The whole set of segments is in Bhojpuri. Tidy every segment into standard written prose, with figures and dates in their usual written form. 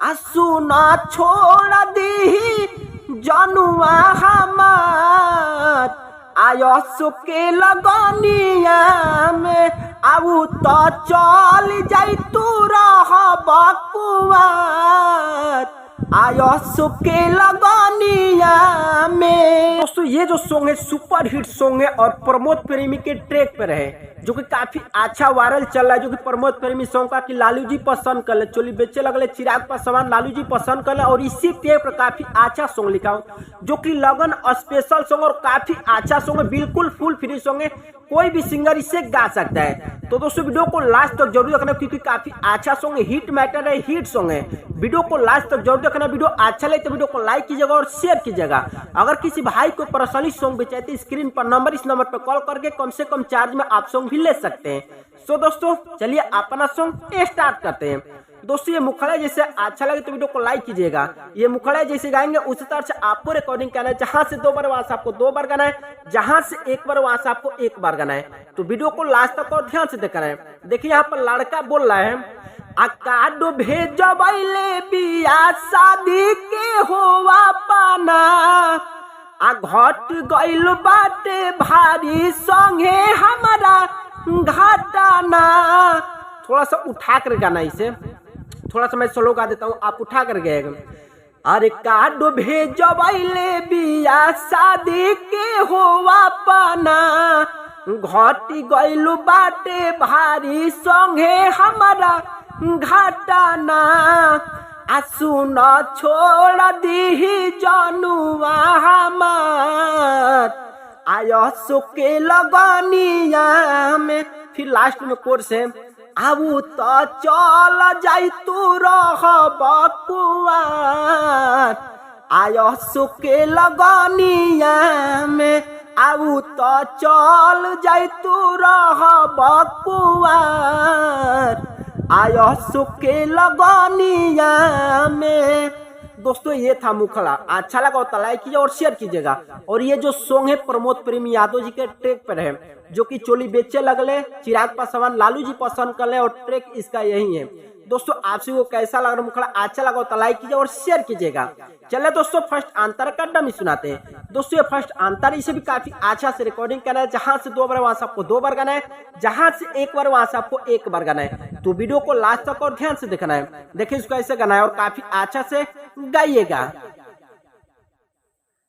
सुना छोड़ दी जनुआ हमार आयो सुके लगनिया में आऊ तो चल जाई तू रह बकुआर आयो सुके लगनिया में। दोस्तों ये जो सॉन्ग है सुपर हिट सॉन्ग है और प्रमोद प्रेमी के ट्रैक पर है जो कि काफी अच्छा वायरल चल रहा है। जो कि प्रमोद प्रेमी सॉन्ग का कि लालू जी पसंद कर ले, चोली बेचे लगले चिराग पासवान लालू जी पसंद कर ले और इसी ट्रैक पर काफी अच्छा सॉन्ग लिखा हूँ जो कि लगन स्पेशल सॉन्ग और काफी अच्छा सॉन्ग है, बिल्कुल फुल फ्री सॉन्ग है, कोई भी सिंगर इसे गा सकता है। तो दोस्तों वीडियो को लास्ट तक जरूर देखना क्योंकि काफी अच्छा सॉन्ग है, हिट मैटर है, हिट सॉन्ग है। वीडियो को लास्ट तक जरूर देखना। वीडियो अच्छा लगे तो वीडियो को लाइक कीजिएगा और शेयर कीजिएगा। अगर किसी भाई को पर्सनली सॉन्ग भी चाहिए स्क्रीन पर नंबर इस नंबर पर कॉल करके कम से कम चार्ज में आप सॉन्ग भी ले सकते हैं। सो दोस्तों चलिए अपना सॉन्ग स्टार्ट करते हैं। दोस्तों ये मुखड़ा जैसे अच्छा लगे तो वीडियो को लाइक कीजिएगा। ये मुखड़ा जैसे गाएंगे उसी तरह से आपको रिकॉर्डिंग करना है, जहां से 2 बार वहां से आपको 2 बार गाना है, जहां से 1 बार वहां से आपको 1 बार गाना है। तो वीडियो को लास्ट तक और ध्यान से देखना है। देखिए यहाँ पर लड़का बोल रहा है कार्ड भेजबैले बिया शादी के होवा पाना घट गइल बाटे भारी संगे हमारा घाटाना। थोड़ा सा उठा कर गाना, इसे थोड़ा सा मैं स्लो गा देता हूँ, आप उठा कर गए। अरे कार्ड भेजबैले बिया शादी के होवा पाना घट गइल बाटे भारी संगे हमारा घाटाना सुन छोड़ दी जनुआ हमार आयो सुके लगनिया में। फिर लास्ट में कोर्स है आऊ तो चल जाई तू रह बकुआर आयो सुके लगनिया में आऊ तो चल जाई तू रह बकुआर आयो सुके लगनिया में। दोस्तों ये था मुखड़ा, अच्छा लगा तो लाइक कीजिए और शेयर कीजिएगा। और ये जो सॉन्ग है प्रमोद प्रेमी यादव जी के ट्रैक पर है जो कि चोली बेचे लगले चिराग पासवान लालू जी पसंद कर ले और ट्रैक इसका यही है। दोस्तों आपसे वो कैसा लग रहा मुखड़ा, अच्छा लगा तो लाइक कीजिए और शेयर कीजिएगा। चले दोस्तों फर्स्ट अंतर का डमी सुनाते हैं। दोस्तों ये फर्स्ट अंतर इसे भी काफी अच्छा से रिकॉर्डिंग करना है, जहां से 2 बार वहां से आपको 2 बार गाना है, जहां से 1 बार वहां से आपको 1 बार गाना है। तो वीडियो को लास्ट तक और ध्यान से देखना है। देखिए इसको ऐसे गाना है और काफी अच्छा से गाइएगा।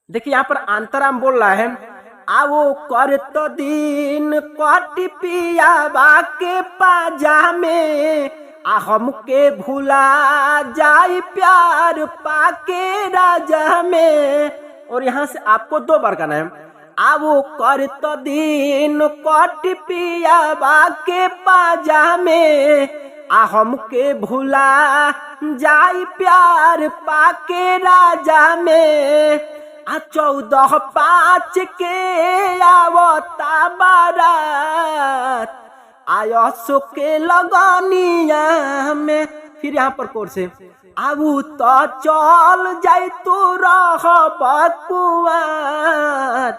देखिए यहाँ पर अंतराम बोल रहा है आवो कर तो दिन कट पिया बाके पाजामे हमके भूला जाई प्यार पाके राजा में। और यहाँ से आपको 2 बार गाना है आवो कर तो दिन कट पिया बाके पाजामे हमके भूला जाई प्यार पाके राजा में 14/5 के आवता बारात आयो सुके लगनिया में। फिर यहाँ पर कोर्स है आऊ तो चल जाई तू रह बकुआर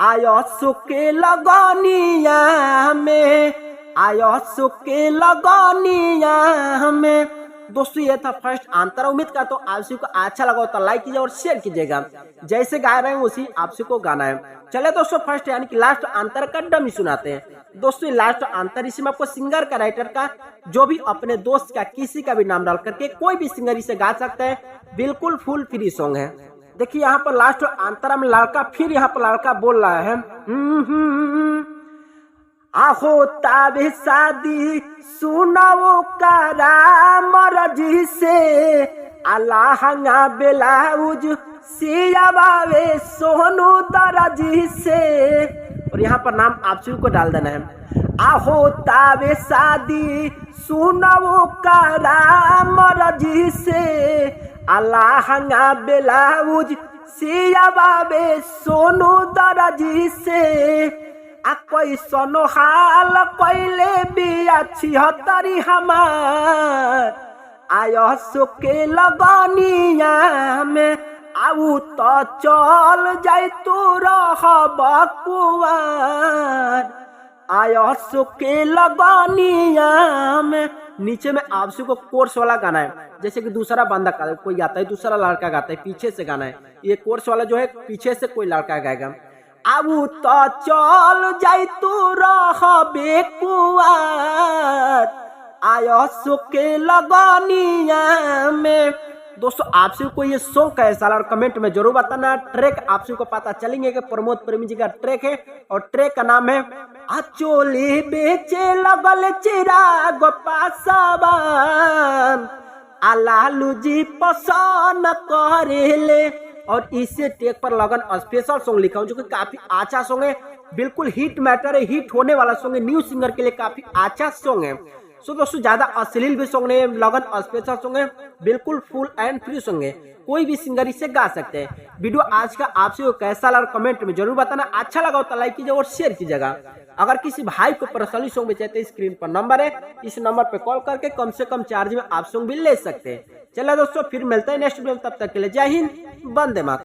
आयो सुके लगनिया में आयो सुके लगनिया में। दोस्तों ये था फर्स्ट अंतर। उम्मीद करता हूँ आप को अच्छा लगा तो लाइक कीजिए और शेयर कीजिएगा। जैसे गा रहे हैं उसी आपसे को गाना है। चले दोस्तों फर्स्ट यानी कि लास्ट अंतर का डमी सुनाते हैं। दोस्तों लास्ट अंतर इसमें आपको सिंगर का राइटर का जो भी अपने दोस्त का किसी का भी नाम डाल करके कोई भी सिंगर इसे गा सकता है, बिल्कुल फुल फ्री सॉन्ग है। देखिए यहाँ पर लास्ट अंतर में लड़का फिर यहाँ पर लड़का बोल रहा है आहो ताबे शादी सुनाओ कारा मरजी से अल्लाहंगा बेलाउज सियाबावे सोनू दरजी से। और यहाँ पर नाम आप सभी को डाल देना है आहो ताबे शादी सुनाओ कारा मरजी से अल्लाहंगा बेलाउज सियाबावे सोनू दरजी से कोई सोनो हाल पहले बिया 76 हमार आयो सुके लगनिया में आऊ तो चल जाई तू रह बकुआर आयो सुके लगनिया में। नीचे में आप को कोर्स वाला गाना है, जैसे कि दूसरा बंदा कोई गाता है, दूसरा लड़का गाता है, पीछे से गाना है, ये कोर्स वाला जो है पीछे से कोई लड़का गाएगा। अब तो चल जाई तू रहबे कुआर आयो सुके लगनिया में। दोस्तों आपसे को ये सॉन्ग कैसा लगा कमेंट में जरूर बताना। ट्रैक आपसे को पता चलेंगे कि प्रमोद प्रेमी जी का ट्रैक है और ट्रैक का नाम है अचोले बेचे लगल चिराग पासवान लालू जी पसंद करेले। और इसे ट्रैक पर लगन स्पेशल सॉन्ग लिखा हूं जो कि काफी अच्छा सॉन्ग है, बिल्कुल हिट मैटर है, हिट होने वाला सॉन्ग है, न्यू सिंगर के लिए काफी अच्छा सॉन्ग है। सो दोस्तों ज्यादा अश्लील भी सॉन्ग नहीं है, लगन स्पेशल सॉन्ग है, बिल्कुल फुल एंड फ्री सॉन्ग है, कोई भी सिंगर इसे गा सकते हैं। वीडियो आज का आपसे कैसा लगा कमेंट में जरूर बताना। अच्छा लगा तो लाइक कीजिए और शेयर कीजिएगा। अगर किसी भाई को पर्सनली सॉन्ग में चाहते हैं स्क्रीन पर नंबर है, इस नंबर पर कॉल करके कम से कम चार्ज में आप सॉन्ग भी ले सकते हैं। चलिए दोस्तों फिर मिलते हैं नेक्स्ट वीडियो में, तब तक के लिए जय हिंद, वंदे मातरम।